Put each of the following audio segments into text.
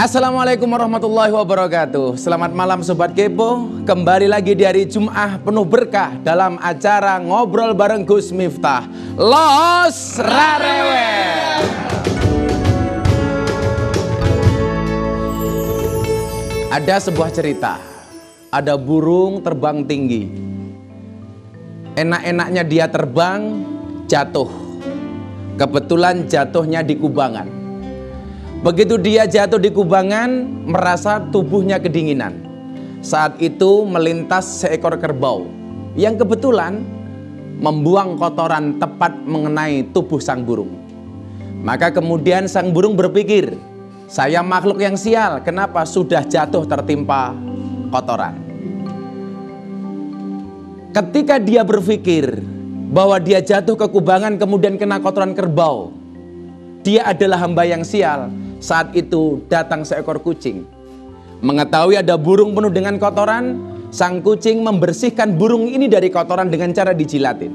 Assalamualaikum warahmatullahi wabarakatuh. Selamat malam Sobat Kepo. Kembali lagi di hari Jumat penuh berkah dalam acara Ngobrol bareng Gus Miftah, Los Rarewel. Ada sebuah cerita. Ada burung terbang tinggi. Enak-enaknya dia terbang, jatuh. Kebetulan jatuhnya di kubangan. Begitu dia jatuh di kubangan, merasa tubuhnya kedinginan. Saat itu melintas seekor kerbau yang kebetulan membuang kotoran tepat mengenai tubuh sang burung. Maka kemudian sang burung berpikir, saya makhluk yang sial, kenapa sudah jatuh tertimpa kotoran. Ketika dia berpikir bahwa dia jatuh ke kubangan kemudian kena kotoran kerbau, dia adalah hamba yang sial. Saat itu datang seekor kucing. Mengetahui ada burung penuh dengan kotoran, sang kucing membersihkan burung ini dari kotoran dengan cara dijilatin.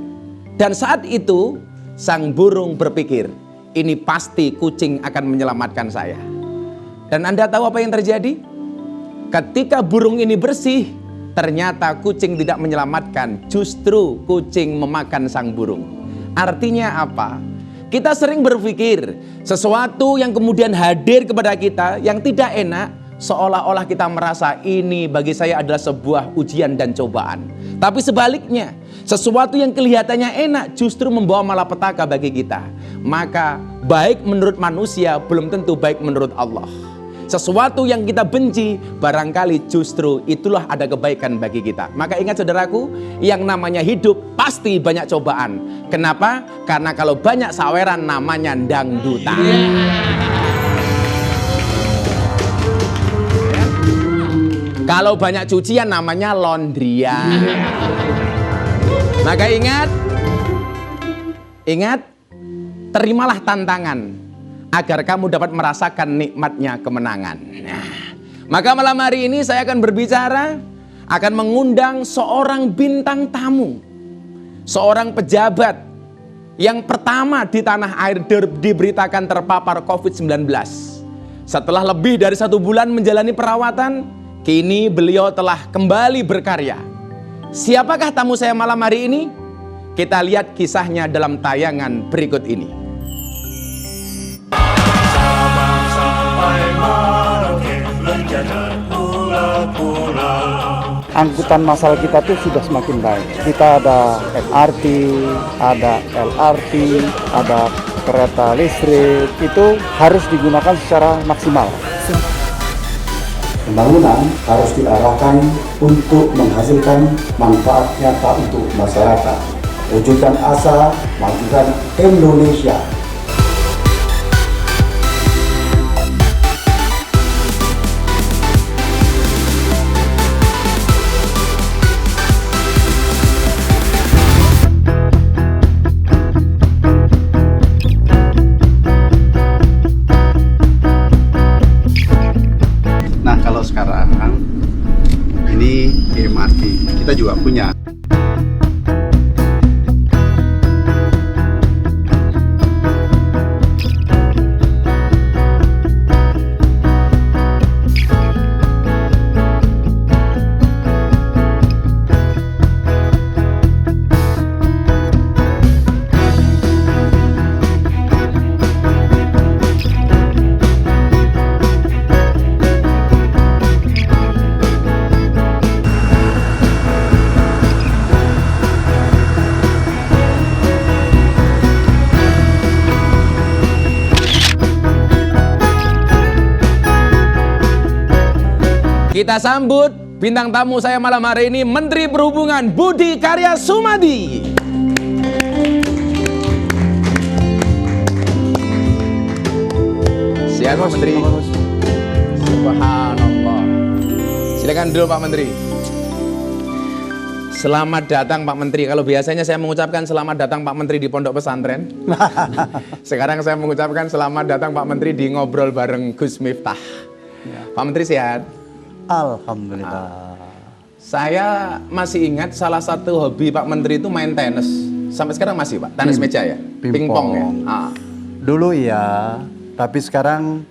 Dan saat itu sang burung berpikir, ini pasti kucing akan menyelamatkan saya. Dan Anda tahu apa yang terjadi? Ketika burung ini bersih, ternyata kucing tidak menyelamatkan, justru kucing memakan sang burung. Artinya apa? Kita sering berpikir sesuatu yang kemudian hadir kepada kita yang tidak enak, seolah-olah kita merasa ini bagi saya adalah sebuah ujian dan cobaan. Tapi sebaliknya, sesuatu yang kelihatannya enak justru membawa malapetaka bagi kita. Maka baik menurut manusia belum tentu baik menurut Allah. Sesuatu yang kita benci barangkali justru itulah ada kebaikan bagi kita. Maka ingat saudaraku, yang namanya hidup pasti banyak cobaan. Kenapa? Karena kalau banyak saweran namanya dangdutan. Kalau banyak cucian namanya laundryan. Maka ingat, terimalah tantangan agar kamu dapat merasakan nikmatnya kemenangan. Maka malam hari ini saya akan berbicara, akan mengundang seorang bintang tamu, seorang pejabat yang pertama di tanah air diberitakan terpapar COVID-19. Setelah lebih dari 1 bulan menjalani perawatan, kini beliau telah kembali berkarya. Siapakah tamu saya malam hari ini? Kita lihat kisahnya dalam tayangan berikut ini. Angkutan massal kita tuh sudah semakin baik. Kita ada MRT, ada LRT, ada kereta listrik. Itu harus digunakan secara maksimal. Pembangunan harus diarahkan untuk menghasilkan manfaat nyata untuk masyarakat. Wujudkan asa, majukan Indonesia. Nah, kalau sekarang ini MRT kita juga punya. Kita sambut bintang tamu saya malam hari ini, Menteri Perhubungan Budi Karya Sumadi. Siap Pak Menteri. Subhanallah. Silakan dulu Pak Menteri. Selamat datang Pak Menteri. Kalau biasanya saya mengucapkan selamat datang Pak Menteri di pondok pesantren. Sekarang saya mengucapkan selamat datang Pak Menteri di Ngobrol bareng Gus Miftah. Ya. Pak Menteri sehat? Alhamdulillah. Saya masih ingat salah satu hobi Pak Menteri itu main tenis. Sampai sekarang masih Pak? Tenis meja ya? Pingpong ya? Dulu iya, tapi sekarang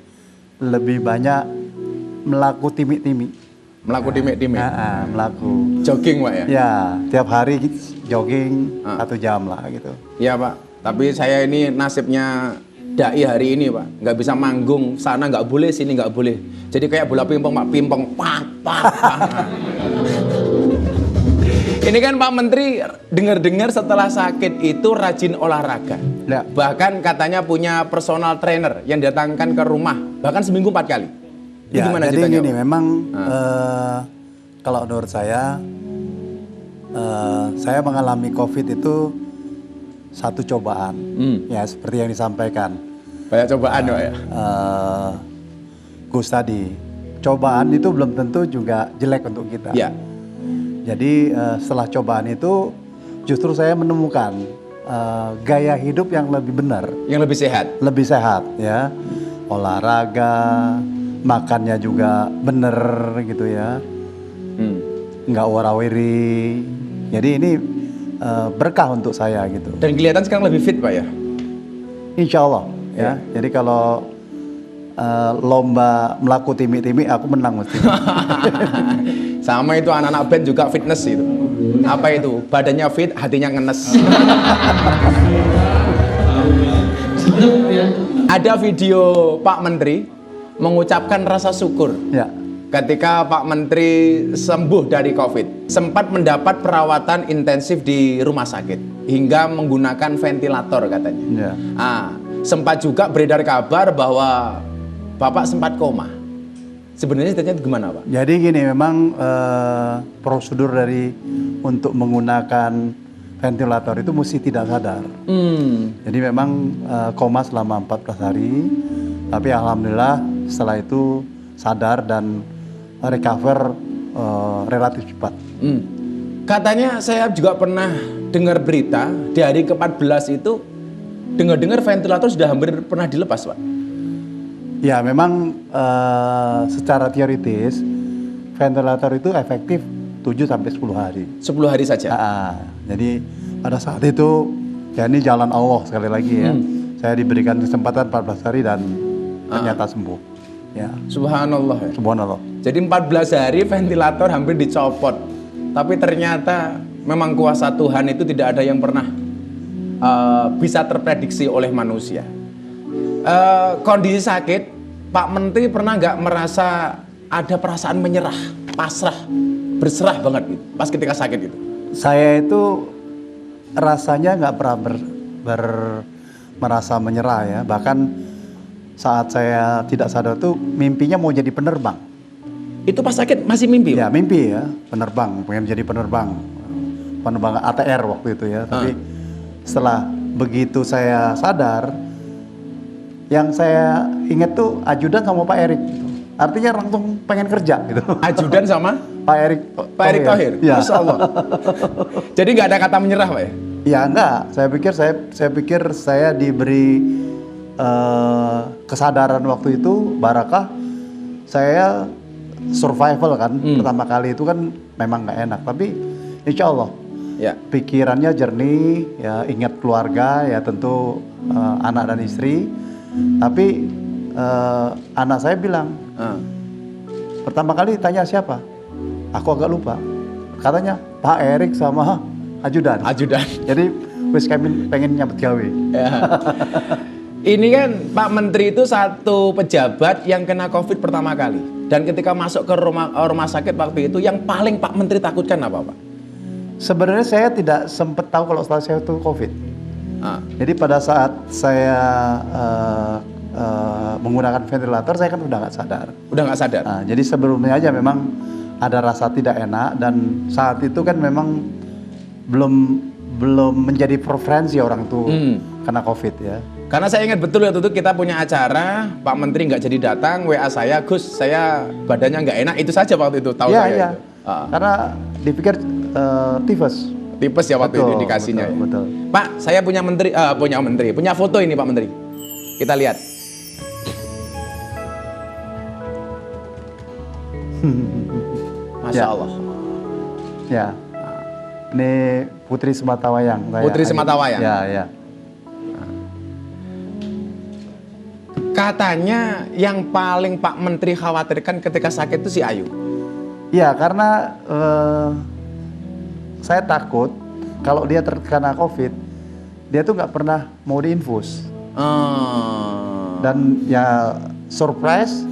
lebih banyak melaku timi-timi. Melaku timik-timik. Melaku. Jogging Pak ya? Ya, tiap hari jogging 1 jam lah gitu. Iya Pak, tapi saya ini nasibnya dai hari ini Pak, nggak bisa manggung, sana nggak boleh, sini nggak boleh. Jadi kayak bola pingpong Pak, pingpong, pak, pak, pak. Ini kan Pak Menteri dengar-dengar setelah sakit itu rajin olahraga. Ya. Bahkan katanya punya personal trainer yang datangkan ke rumah, bahkan seminggu 4 kali. Itu Ya, gimana jadi ceritanya, gini, Pak? memang kalau menurut saya mengalami COVID itu satu cobaan, ya seperti yang disampaikan Banyak cobaan Pak ya? Gus tadi. Cobaan itu belum tentu juga jelek untuk kita. Ya. Jadi setelah cobaan itu justru saya menemukan gaya hidup yang lebih benar, Yang lebih sehat. ya, olahraga, makannya juga bener gitu ya, nggak warawiri. Jadi ini berkah untuk saya gitu. Dan kelihatan sekarang lebih fit Pak ya? Insya Allah ya. Jadi kalau lomba melaku timi-timi aku menang mesti. Sama itu anak-anak band juga fitness itu. Apa itu? Badannya fit, hatinya ngenes. Ada video Pak Menteri mengucapkan rasa syukur Ya. ketika Pak Menteri sembuh dari COVID. Sempat mendapat perawatan intensif di rumah sakit hingga menggunakan ventilator katanya. Ya. Sempat juga beredar kabar bahwa Bapak sempat koma. Sebenarnya ceritanya gimana Pak? Jadi gini, memang prosedur dari untuk menggunakan ventilator itu mesti tidak sadar. Jadi memang koma selama 14 hari, tapi alhamdulillah setelah itu sadar dan recover relatif cepat. Katanya saya juga pernah dengar berita di hari ke-14 itu dengar-dengar ventilator sudah hampir pernah dilepas Pak. Ya memang secara teoritis ventilator itu efektif 7 sampai 10 hari. 10 hari saja. Jadi pada saat itu ya ini jalan Allah sekali lagi ya. Saya diberikan kesempatan 14 hari dan ternyata sembuh. Ya. Subhanallah ya. Subhanallah. Jadi 14 hari ventilator hampir dicopot. Tapi ternyata memang kuasa Tuhan itu tidak ada yang pernah bisa terprediksi oleh manusia. Kondisi sakit, Pak Menteri pernah nggak merasa ada perasaan menyerah, pasrah, berserah banget gitu, pas ketika sakit itu? Saya itu rasanya nggak pernah merasa menyerah ya. Bahkan saat saya tidak sadar tuh mimpinya mau jadi penerbang. Itu pas sakit masih mimpi? Ya mimpi ya, penerbang, pengen jadi penerbang ATR waktu itu ya. Tapi setelah begitu saya sadar, yang saya ingat tuh ajudan sama Pak Erik. Artinya langsung pengen kerja gitu. Ajudan sama Pak Erik Thohir. Ya. Masya Allah. Jadi nggak ada kata menyerah Pak ya? Ya enggak. Saya pikir saya diberi kesadaran waktu itu barakah. Saya survival kan pertama kali itu kan memang nggak enak. Tapi insya Allah Ya. pikirannya jernih, ya ingat keluarga, ya tentu anak dan istri. Tapi anak saya bilang, pertama kali tanya siapa? Aku agak lupa. Katanya Pak Erik sama ajudan. Jadi wis kami pengen nyambut gawe. Ya. Ini kan Pak Menteri itu satu pejabat yang kena COVID pertama kali. Dan ketika masuk ke rumah sakit waktu itu, yang paling Pak Menteri takutkan apa Pak? Sebenarnya saya tidak sempat tahu kalau setelah saya itu COVID. Jadi pada saat saya menggunakan ventilator, saya kan udah nggak sadar. Udah nggak sadar? Jadi sebelumnya aja memang ada rasa tidak enak, dan saat itu kan memang belum menjadi preferensi orang tuh kena COVID ya. Karena saya ingat betul waktu itu kita punya acara, Pak Menteri nggak jadi datang, WA saya, Gus, saya badannya nggak enak, itu saja waktu itu, tahu saya itu. Karena dipikir tifus. Tipes ya waktu itu indikasinya. Betul. Pak, saya punya punya foto ini Pak Menteri. Kita lihat. Masya Allah. Ya. Ini Putri Sematawayang. Putri Sematawayang. Ya. Katanya yang paling Pak Menteri khawatirkan ketika sakit itu si Ayu. Ya, karena saya takut kalau dia terkena COVID, dia tuh nggak pernah mau diinfus. Dan ya surprise,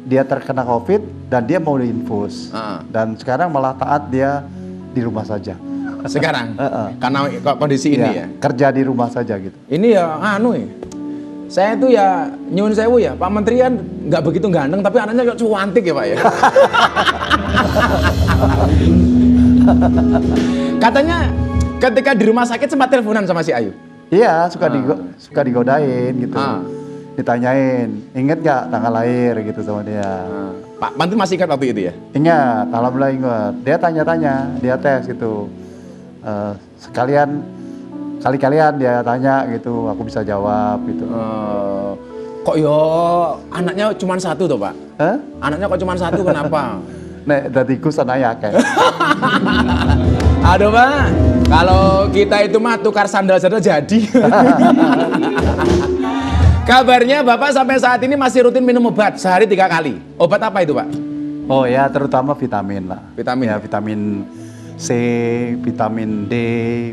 dia terkena COVID dan dia mau diinfus. Dan sekarang malah taat dia di rumah saja. Sekarang? Karena kondisi ini ya? Kerja di rumah saja gitu. Ini ya saya itu ya nyuwun sewu ya, Pak Menteri kan nggak begitu ganteng tapi anaknya kok cuantik ya Pak ya. Katanya ketika di rumah sakit sempat teleponan sama si Ayu. Iya, suka digodain gitu. Ditanyain, inget gak tanggal lahir gitu sama dia. Pak Menteri masih ingat waktu itu ya? Ingat, alhamdulillah ingat. Dia tanya-tanya, dia tes gitu. Kali-kalian dia tanya gitu, aku bisa jawab gitu. Kok yo anaknya cuma satu tuh Pak? Anaknya kok cuma satu kenapa? Nek dadiku sanaya kayak. Aduh Pak, kalau kita itu mah tukar sandal-sandal jadi. Kabarnya Bapak sampai saat ini masih rutin minum obat sehari 3 kali. Obat apa itu Pak? Oh ya, terutama vitamin lah. Vitamin ya, vitamin C, vitamin D,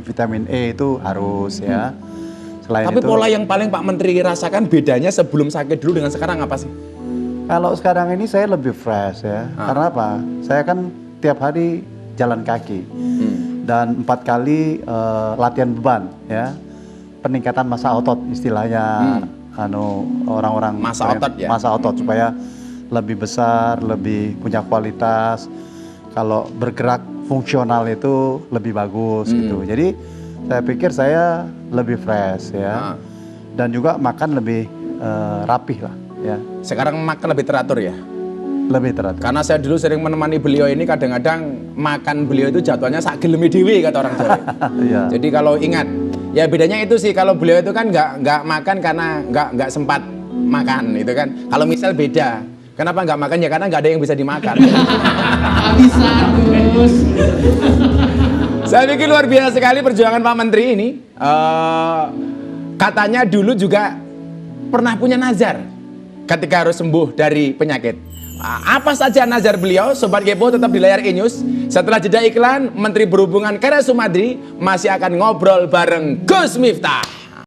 vitamin E itu harus ya. Selain Tapi itu, pola yang paling Pak Menteri rasakan bedanya sebelum sakit dulu dengan sekarang apa sih? kalau sekarang ini saya lebih fresh ya. Karena apa? Saya kan tiap hari jalan kaki. Dan 4 kali latihan beban ya. Peningkatan massa otot istilahnya orang-orang Massa otot ya? Massa otot supaya lebih besar, lebih punya kualitas. Kalau bergerak fungsional itu lebih bagus gitu. Jadi saya pikir saya lebih fresh ya. Dan juga makan lebih rapih lah ya. Sekarang makan lebih teratur ya? Lebih teratur. Karena saya dulu sering menemani beliau ini kadang-kadang makan beliau itu jadwalnya sak gelemi dewi kata orang Jawa. Iya. Jadi kalau ingat, ya bedanya itu sih kalau beliau itu kan nggak makan karena nggak sempat makan itu kan. Kalau misal beda, kenapa nggak makan ya karena nggak ada yang bisa dimakan. Bisa Gus. Saya pikir luar biasa sekali perjuangan Pak Menteri ini. Katanya dulu juga pernah punya nazar ketika harus sembuh dari penyakit. Apa saja nazar beliau? Sobat Kepo tetap di layar E-News. Setelah jeda iklan, Menteri Perhubungan Karya Sumadi masih akan ngobrol bareng Gus Miftah.